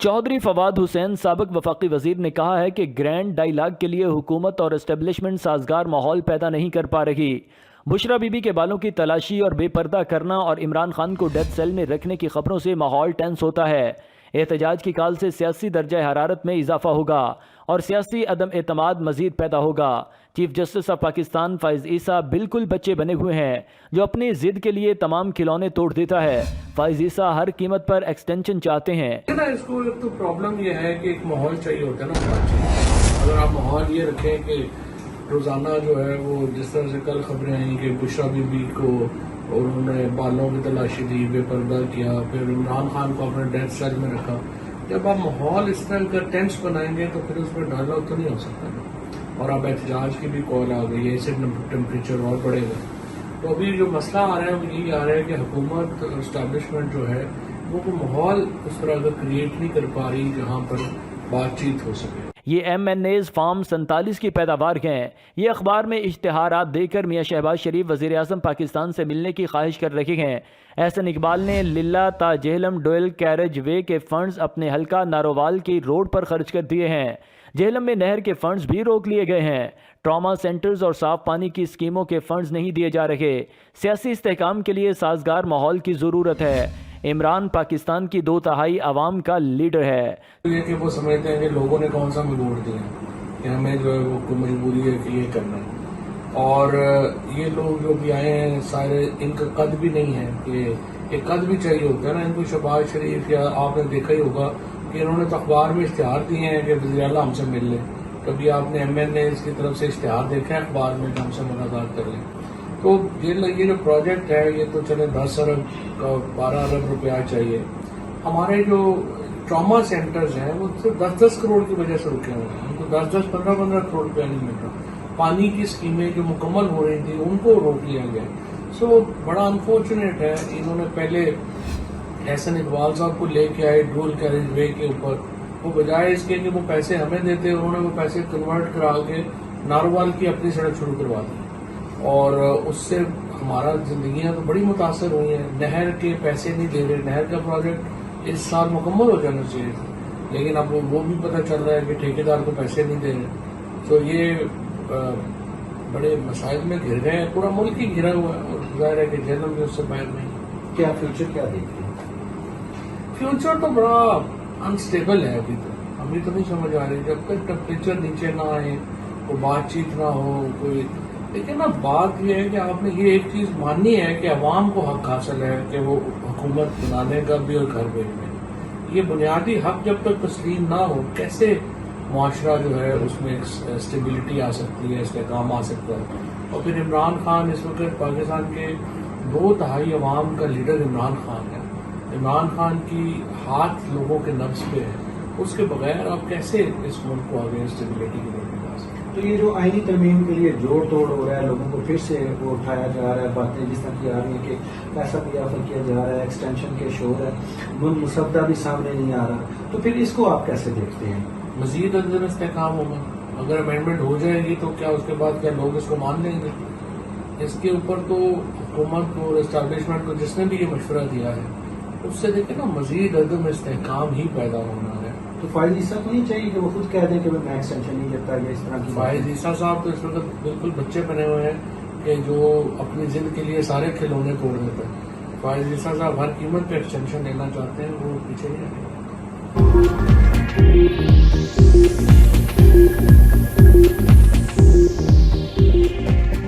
चौधरी फवाद हुसैन साबिक वफाकी वजीर ने कहा है कि ग्रैंड डायलॉग के लिए हुकूमत और एस्टेब्लिशमेंट साजगार माहौल पैदा नहीं कर पा रही। बुशरा बीबी के बालों की तलाशी और बेपर्दा करना और इमरान खान को डेथ सेल में रखने की खबरों से माहौल टेंस होता है। एहतजाज की काल से सियासी दर्जा हरारत में इजाफा होगा और सियासी अदम एतमाद मजीद पैदा होगा। Chief justice of Pakistan Faiz Isa बिल्कुल बच्चे बने हुए हैं जो अपनी जिद के लिए तमाम खिलौने तोड़ देता है। फ़ाइज़ ईसा हर कीमत पर एक्सटेंशन चाहते हैं। इसको एक तो प्रॉब्लम ये है कि एक माहौल चाहिए होता है ना। अगर आप माहौल ये रखें कि रोजाना जो है वो जिस तरह से कल खबरें आई कि बुशरा बीबी को और उन्होंने बालों की तलाशी दी, बेपर्दा किया, फिर इमरान खान को अपने डेथ सेल में रखा। जब आप माहौल इस तरह का टेंस बनाएंगे तो फिर उसमें डायलॉग तो नहीं हो सकता। और अब एहतजाज की भी कॉल आ गई है, इससे टेम्परेचर और बढ़ेगा। तो अभी जो मसला आ रहा है वो यही आ रहा है कि हुकूमत और इस्टेब्लिशमेंट जो है वो माहौल उस तरह का क्रिएट नहीं कर पा रही जहाँ पर बातचीत हो सके। ये MNAs फार्म 47 की पैदावार हैं। ये अखबार में इश्तिहारात देकर मियाँ शहबाज शरीफ वज़ीर आज़म पाकिस्तान से मिलने की ख्वाहिश कर रहे हैं। एहसन इकबाल ने लिल्ला ता जेहलम डोयल कैरेज वे के फंड्स अपने हल्का नारोवाल की रोड पर खर्च कर दिए हैं। जेहलम में नहर के फंड्स भी रोक लिए गए हैं। ट्रॉमा सेंटर्स और साफ पानी की स्कीमों के फंड्स नहीं दिए जा रहे। सियासी इस्तेहकाम के लिए साजगार माहौल की ज़रूरत है। इमरान पाकिस्तान की 2/3 आवाम का लीडर है। ये कि वो समझते हैं कि लोगों ने कौन सा मजबूर दिया कि हमें जो है वो मजबूरी है कि ये करना है। और ये लोग जो भी आए हैं सारे, इनका कद भी नहीं है कि एक कद भी चाहिए होता है ना इनको। शहबाज शरीफ या आपने देखा ही होगा कि इन्होंने तो अखबार में इश्तिहार दिए हैं कि वज़ीर आला हमसे मिल लें। कभी आपने MNAs की तरफ से इश्तिहार देखा है अखबार में कि हमसे मुलाकात कर लें? तो ये जो प्रोजेक्ट है ये तो चले 10 अरब का 12 अरब रुपया चाहिए। हमारे जो ट्रॉमा सेंटर्स हैं वो सिर्फ 10-10 करोड़ की वजह से रुके हुए हैं। उनको 10-10, 15-15 करोड़ रुपया नहीं मिल रहा। पानी की स्कीमें जो मुकम्मल हो रही थी उनको रोक लिया गया। सो बड़ा अनफॉर्चुनेट है। इन्होंने पहले एहसन इकबाल साहब को लेके आए डुअल कैरेज वे के ऊपर, वो बजाय इसके कि वो पैसे हमें देते उन्होंने वो पैसे कन्वर्ट करा के नारोवाल की अपनी सड़क शुरू करवा दी और उससे हमारा जिंदगियां तो बड़ी मुतासर हुई हैं। नहर के पैसे नहीं दे रहे। नहर का प्रोजेक्ट इस साल मुकम्मल हो जाना चाहिए था, लेकिन अब वो भी पता चल रहा है कि ठेकेदार को पैसे नहीं दे रहे। तो ये बड़े मसाइल में घिर गए हैं। पूरा मुल्क ही घिरा हुआ है और जाहिर है कि जेल में उससे बाहर नहीं। क्या फ्यूचर क्या देखते हैं? फ्यूचर तो बड़ा अनस्टेबल है। अभी तो नहीं समझ आ रही। जब तक टेम्परेचर नीचे ना आए, कोई बातचीत ना हो, कोई, लेकिन ना बात यह है कि आपने ये एक चीज माननी है कि अवाम को हक हासिल है कि वो हुकूमत बनाने का भी और घर भेजने का। ये बुनियादी हक जब तक तस्लीम ना हो कैसे मुआशरा जो है उसमें एक स्टेबिलिटी आ सकती है, इस्तेहकाम आ सकता है। और फिर इमरान खान इस वक्त पाकिस्तान के 2/3 अवाम का लीडर इमरान खान है। इमरान खान की हाथ लोगों के नब्ज पे है। उसके बगैर आप कैसे इस मुल्क को आगे स्टेबिलिटी की तरफ ला सकते? तो ये जो आईनी तरमीम के लिए जोड़ तोड़ हो रहा है, लोगों को फिर से वो उठाया जा रहा है, बातें जिस तरह की आ रही है कि पैसा भी ऑफर किया जा रहा है, एक्सटेंशन के शोर है, मुसद्दा भी सामने नहीं आ रहा, तो फिर इसको आप कैसे देखते हैं? मजीद अंदर इस्तेहकाम होगा। अगर अमेंडमेंट हो जाएगी तो क्या उसके बाद क्या लोग इसको मान लेंगे? इसके ऊपर तो हुकूमत और एस्टेब्लिशमेंट को जिसने भी ये मशवरा दिया है उससे देखिए ना मजीद अदम इस्तेहकाम ही पैदा होना है। तो फ़ाइज़ ईसा को नहीं चाहिए कि वो खुद कह दें कि मैं एक्सटेंशन नहीं देता या इस तरह की? फ़ाइज़ ईसा साहब तो इस वक्त बिल्कुल बच्चे बने हुए हैं कि जो अपनी जिद के लिए सारे खिलौने तोड़ देते हैं। फ़ाइज़ ईसा साहब हर कीमत पे एक्सटेंशन लेना चाहते हैं, वो पीछे नहीं हटेंगे।